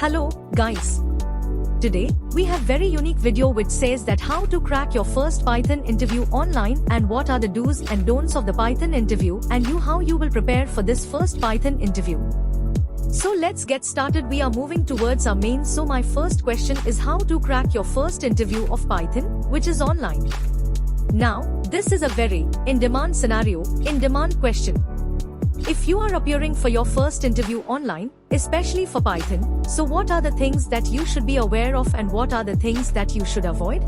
Hello, guys. Today, we have very unique video which says that how to crack your first Python interview online and what are the do's and don'ts of the Python interview and how you will prepare for this first Python interview. So let's get started. We are moving towards our main. So my first question is how to crack your first interview of Python, which is online. Now, this is a very in-demand scenario, in-demand question. If you are appearing for your first interview online, especially for Python, so what are the things that you should be aware of and what are the things that you should avoid?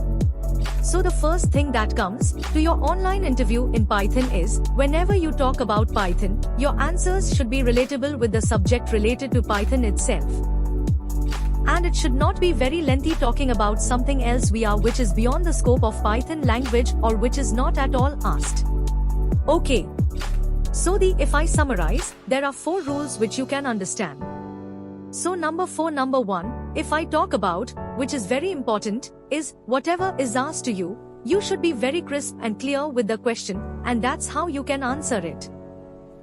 So the first thing that comes to your online interview in Python is, whenever you talk about Python, your answers should be relatable with the subject related to Python itself. And it should not be very lengthy talking about something else which is beyond the scope of Python language or which is not at all asked. Okay. So if I summarize, there are 4 rules which you can understand. So number 1, if I talk about, which is very important, is whatever is asked to you, you should be very crisp and clear with the question, and that's how you can answer it.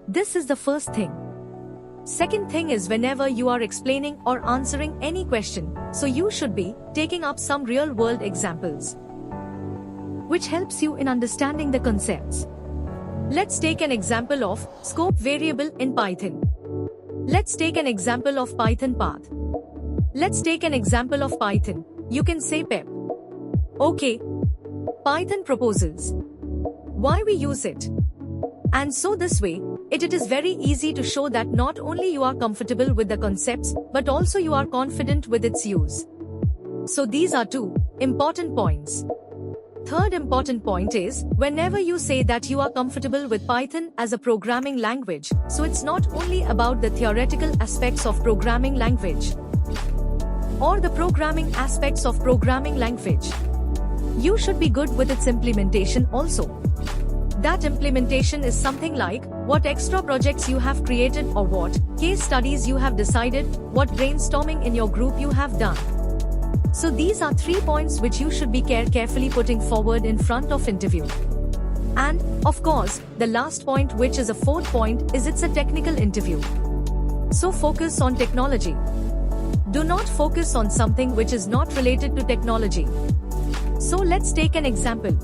This is the first thing. Second thing is whenever you are explaining or answering any question, so you should be taking up some real-world examples, which helps you in understanding the concepts. Let's take an example of scope variable in Python. Let's take an example of Python path. Let's take an example of Python. You can say pep. Okay. Python proposals. Why we use it? And so this way, it is very easy to show that not only you are comfortable with the concepts, but also you are confident with its use. So these are 2 important points. Third important point is, whenever you say that you are comfortable with Python as a programming language, so it's not only about the theoretical aspects of programming language or the programming aspects of programming language. You should be good with its implementation also. That implementation is something like what extra projects you have created or what case studies you have decided, what brainstorming in your group you have done. So these are 3 points which you should be carefully putting forward in front of interview. And, of course, the last point, which is a 4th point, is it's a technical interview. So focus on technology. Do not focus on something which is not related to technology. So let's take an example.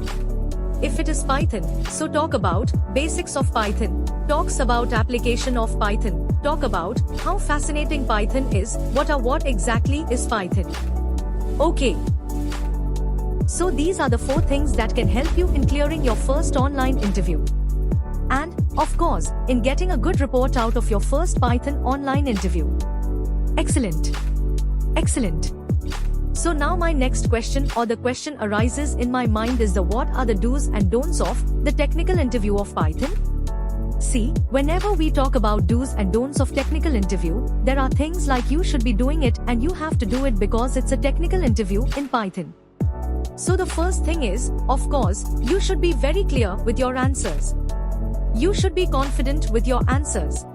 If it is Python, so talk about basics of Python, talks about application of Python, talk about how fascinating Python is, what exactly is Python. Okay. So these are the 4 things that can help you in clearing your first online interview. And, of course, in getting a good report out of your first Python online interview. Excellent. Excellent. So now my next question or the question arises in my mind is what are the do's and don'ts of the technical interview of Python? See, whenever we talk about do's and don'ts of technical interview, there are things like you should be doing it and you have to do it because it's a technical interview in Python. So the first thing is, of course, you should be very clear with your answers. You should be confident with your answers.